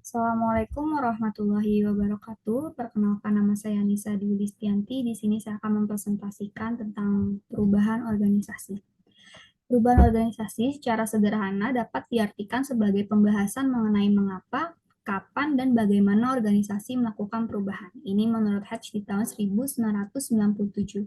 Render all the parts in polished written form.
Assalamualaikum warahmatullahi wabarakatuh. Perkenalkan, nama saya Nisa Dwi Listianti. Di sini saya akan mempresentasikan tentang perubahan organisasi. Perubahan organisasi secara sederhana dapat diartikan sebagai pembahasan mengenai mengapa, kapan, dan bagaimana organisasi melakukan perubahan. Ini menurut Hatch di tahun 1997.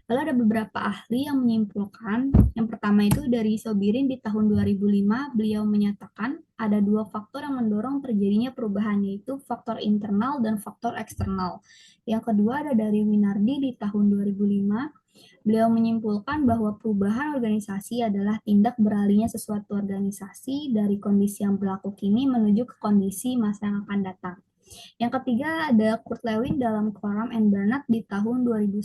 Lalu ada beberapa ahli yang menyimpulkan. Yang pertama itu dari Sobirin di tahun 2005, beliau menyatakan ada dua faktor yang mendorong terjadinya perubahan, yaitu faktor internal dan faktor eksternal. Yang kedua ada dari Winardi di tahun 2005. Beliau menyimpulkan bahwa perubahan organisasi adalah tindak beralihnya sesuatu organisasi dari kondisi yang berlaku kini menuju ke kondisi masa yang akan datang. Yang ketiga ada Kurt Lewin dalam Quorum and Bernard di tahun 2001.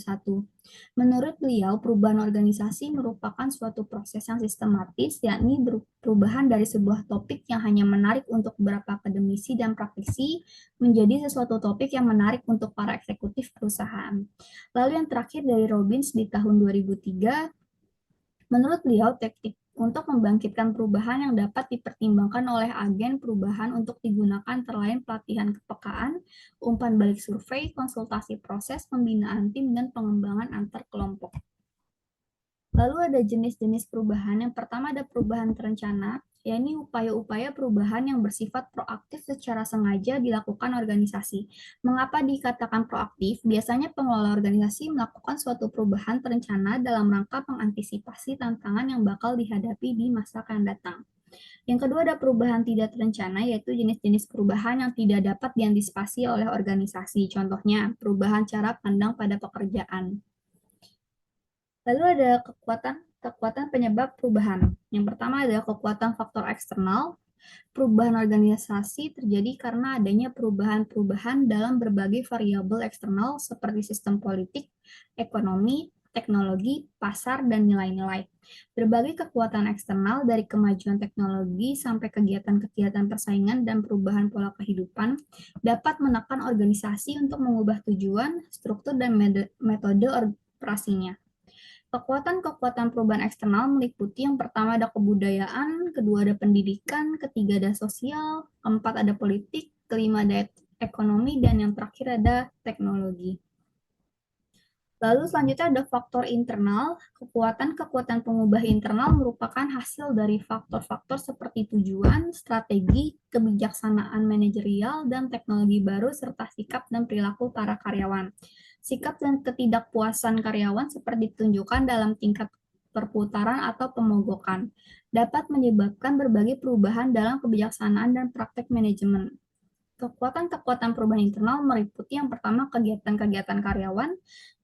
Menurut beliau, perubahan organisasi merupakan suatu proses yang sistematis, yakni perubahan dari sebuah topik yang hanya menarik untuk beberapa akademisi dan praktisi menjadi sesuatu topik yang menarik untuk para eksekutif perusahaan. Lalu yang terakhir dari Robbins di tahun 2003, menurut beliau, teknik untuk membangkitkan perubahan yang dapat dipertimbangkan oleh agen perubahan untuk digunakan antara lain pelatihan kepekaan, umpan balik survei, konsultasi proses, pembinaan tim, dan pengembangan antar kelompok. Lalu ada jenis-jenis perubahan. Yang pertama ada perubahan terencana, yakni upaya-upaya perubahan yang bersifat proaktif secara sengaja dilakukan organisasi. Mengapa dikatakan proaktif? Biasanya pengelola organisasi melakukan suatu perubahan terencana dalam rangka mengantisipasi tantangan yang bakal dihadapi di masa akan datang. Yang kedua ada perubahan tidak terencana, yaitu jenis-jenis perubahan yang tidak dapat diantisipasi oleh organisasi. Contohnya, perubahan cara pandang pada pekerjaan. Lalu ada kekuatan penyebab perubahan. Yang pertama adalah kekuatan faktor eksternal. Perubahan organisasi terjadi karena adanya perubahan-perubahan dalam berbagai variabel eksternal seperti sistem politik, ekonomi, teknologi, pasar, dan nilai-nilai. Berbagai kekuatan eksternal dari kemajuan teknologi sampai kegiatan-kegiatan persaingan dan perubahan pola kehidupan dapat menekan organisasi untuk mengubah tujuan, struktur, dan metode operasinya. Kekuatan-kekuatan perubahan eksternal meliputi yang pertama ada kebudayaan, kedua ada pendidikan, ketiga ada sosial, keempat ada politik, kelima ada ekonomi, dan yang terakhir ada teknologi. Lalu selanjutnya ada faktor internal. Kekuatan-kekuatan pengubah internal merupakan hasil dari faktor-faktor seperti tujuan, strategi, kebijaksanaan manajerial, dan teknologi baru, serta sikap dan perilaku para karyawan. Sikap dan ketidakpuasan karyawan seperti ditunjukkan dalam tingkat perputaran atau pemogokan, dapat menyebabkan berbagai perubahan dalam kebijaksanaan dan praktek manajemen. Kekuatan-kekuatan perubahan internal meliputi yang pertama kegiatan-kegiatan karyawan,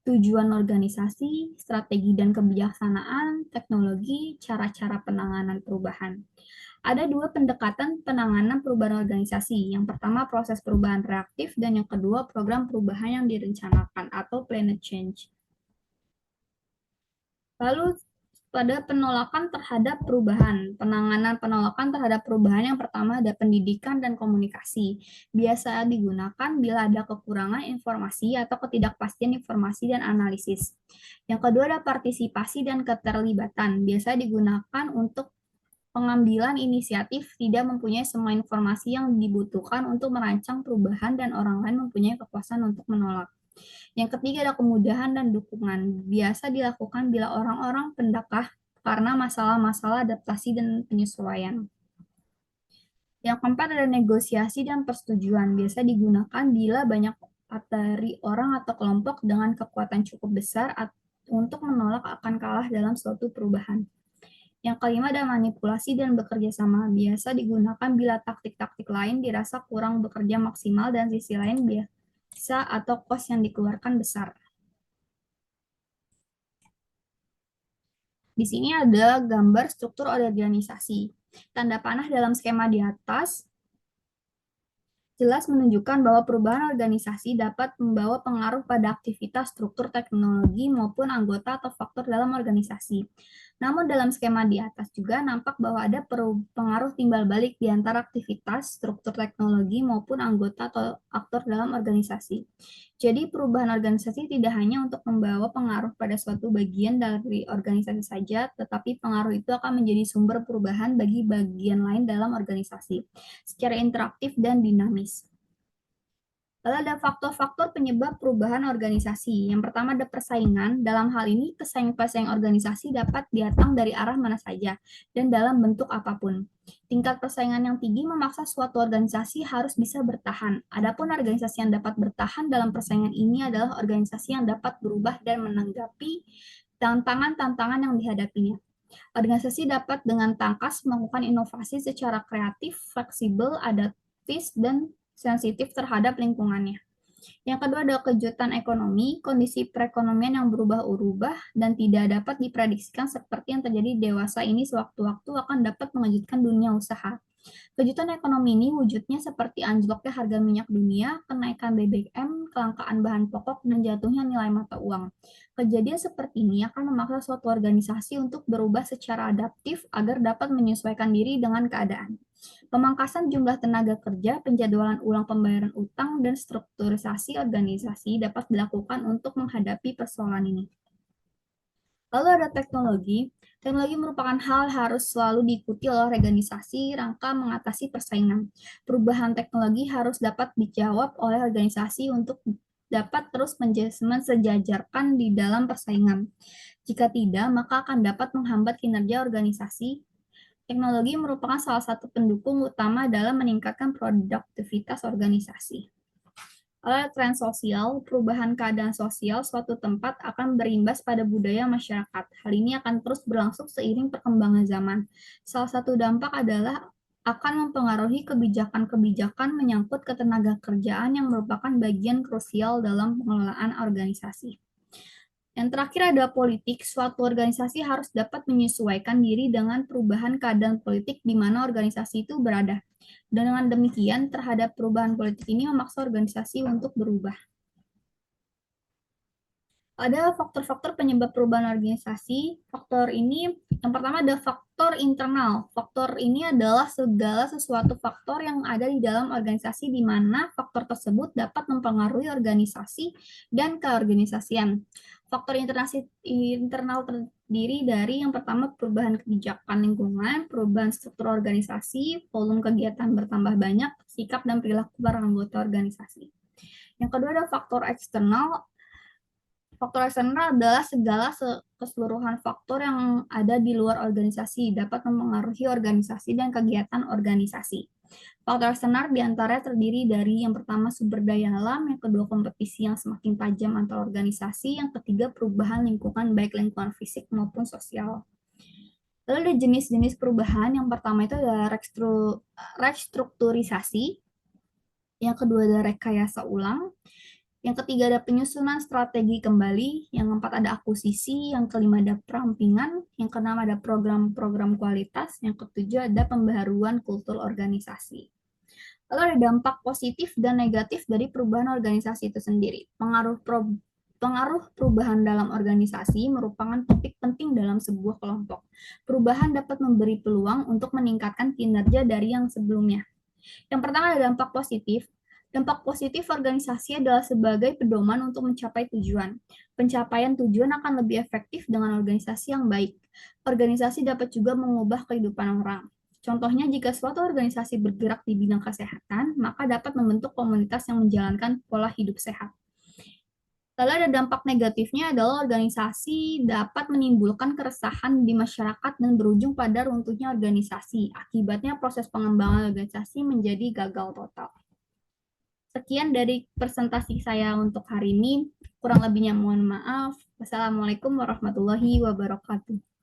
tujuan organisasi, strategi dan kebijaksanaan, teknologi, cara-cara penanganan perubahan. Ada dua pendekatan penanganan perubahan organisasi. Yang pertama proses perubahan reaktif dan yang kedua program perubahan yang direncanakan atau planned change. Lalu pada penolakan terhadap perubahan, penanganan penolakan terhadap perubahan yang pertama ada pendidikan dan komunikasi. Biasa digunakan bila ada kekurangan informasi atau ketidakpastian informasi dan analisis. Yang kedua ada partisipasi dan keterlibatan. Biasa digunakan untuk pengambilan inisiatif, tidak mempunyai semua informasi yang dibutuhkan untuk merancang perubahan dan orang lain mempunyai kekuasaan untuk menolak. Yang ketiga ada kemudahan dan dukungan. Biasa dilakukan bila orang-orang pendekah karena masalah-masalah adaptasi dan penyesuaian. Yang keempat ada negosiasi dan persetujuan. Biasa digunakan bila banyak dari orang atau kelompok dengan kekuatan cukup besar untuk menolak akan kalah dalam suatu perubahan. Yang kelima ada manipulasi dan bekerja sama. Biasa digunakan bila taktik-taktik lain dirasa kurang bekerja maksimal dan sisi lain bisa atau kos yang dikeluarkan besar. Di sini ada gambar struktur organisasi. Tanda panah dalam skema di atas jelas menunjukkan bahwa perubahan organisasi dapat membawa pengaruh pada aktivitas struktur teknologi maupun anggota atau faktor dalam organisasi. Namun dalam skema di atas juga nampak bahwa ada pengaruh timbal balik di antara aktivitas, struktur teknologi maupun anggota atau aktor dalam organisasi. Jadi perubahan organisasi tidak hanya untuk membawa pengaruh pada suatu bagian dari organisasi saja, tetapi pengaruh itu akan menjadi sumber perubahan bagi bagian lain dalam organisasi, secara interaktif dan dinamis. Lalu ada faktor-faktor penyebab perubahan organisasi. Yang pertama ada persaingan. Dalam hal ini, pesaing-pesaing organisasi dapat datang dari arah mana saja dan dalam bentuk apapun. Tingkat persaingan yang tinggi memaksa suatu organisasi harus bisa bertahan. Adapun organisasi yang dapat bertahan dalam persaingan ini adalah organisasi yang dapat berubah dan menanggapi tantangan-tantangan yang dihadapinya. Organisasi dapat dengan tangkas melakukan inovasi secara kreatif, fleksibel, adaptif, dan sensitif terhadap lingkungannya. Yang kedua adalah kejutan ekonomi, kondisi perekonomian yang berubah-ubah dan tidak dapat diprediksikan seperti yang terjadi dewasa ini sewaktu-waktu akan dapat mengejutkan dunia usaha. Kejutan ekonomi ini wujudnya seperti anjloknya harga minyak dunia, kenaikan BBM, kelangkaan bahan pokok, dan jatuhnya nilai mata uang. Kejadian seperti ini akan memaksa suatu organisasi untuk berubah secara adaptif agar dapat menyesuaikan diri dengan keadaan. Pemangkasan jumlah tenaga kerja, penjadwalan ulang pembayaran utang, dan strukturisasi organisasi dapat dilakukan untuk menghadapi persoalan ini. Lalu ada teknologi. Teknologi merupakan hal harus selalu diikuti oleh organisasi rangka mengatasi persaingan. Perubahan teknologi harus dapat dijawab oleh organisasi untuk dapat terus mensejajarkan di dalam persaingan. Jika tidak, maka akan dapat menghambat kinerja organisasi. Teknologi merupakan salah satu pendukung utama dalam meningkatkan produktivitas organisasi. Oleh tren sosial, perubahan keadaan sosial suatu tempat akan berimbas pada budaya masyarakat. Hal ini akan terus berlangsung seiring perkembangan zaman. Salah satu dampak adalah akan mempengaruhi kebijakan-kebijakan menyangkut ketenaga kerjaan yang merupakan bagian krusial dalam pengelolaan organisasi. Yang terakhir ada politik. Suatu organisasi harus dapat menyesuaikan diri dengan perubahan keadaan politik di mana organisasi itu berada. Dan dengan demikian, terhadap perubahan politik ini memaksa organisasi untuk berubah. Ada faktor-faktor penyebab perubahan organisasi. Faktor ini, yang pertama ada faktor internal. Faktor ini adalah segala sesuatu faktor yang ada di dalam organisasi di mana faktor tersebut dapat mempengaruhi organisasi dan keorganisasian. Faktor internal terdiri dari yang pertama perubahan kebijakan lingkungan, perubahan struktur organisasi, volume kegiatan bertambah banyak, sikap dan perilaku para anggota organisasi. Yang kedua ada faktor eksternal. Faktor eksternal adalah segala keseluruhan faktor yang ada di luar organisasi dapat mempengaruhi organisasi dan kegiatan organisasi. Faktor eksternal diantaranya terdiri dari yang pertama sumber daya alam, yang kedua kompetisi yang semakin tajam antar organisasi, yang ketiga perubahan lingkungan baik lingkungan fisik maupun sosial. Lalu ada jenis-jenis perubahan, yang pertama itu adalah restrukturisasi, yang kedua ada rekayasa ulang, yang ketiga ada penyusunan strategi kembali, yang keempat ada akuisisi, yang kelima ada perampingan, yang keenam ada program-program kualitas, yang ketujuh ada pembaharuan kultur organisasi. Lalu ada dampak positif dan negatif dari perubahan organisasi itu sendiri. Pengaruh perubahan dalam organisasi merupakan topik penting dalam sebuah kelompok. Perubahan dapat memberi peluang untuk meningkatkan kinerja dari yang sebelumnya. Yang pertama ada dampak positif. Dampak positif organisasi adalah sebagai pedoman untuk mencapai tujuan. Pencapaian tujuan akan lebih efektif dengan organisasi yang baik. Organisasi dapat juga mengubah kehidupan orang. Contohnya, jika suatu organisasi bergerak di bidang kesehatan, maka dapat membentuk komunitas yang menjalankan pola hidup sehat. Lalu ada dampak negatifnya adalah organisasi dapat menimbulkan keresahan di masyarakat dan berujung pada runtuhnya organisasi. Akibatnya proses pengembangan organisasi menjadi gagal total. Sekian dari presentasi saya untuk hari ini. Kurang lebihnya mohon maaf. Wassalamualaikum warahmatullahi wabarakatuh.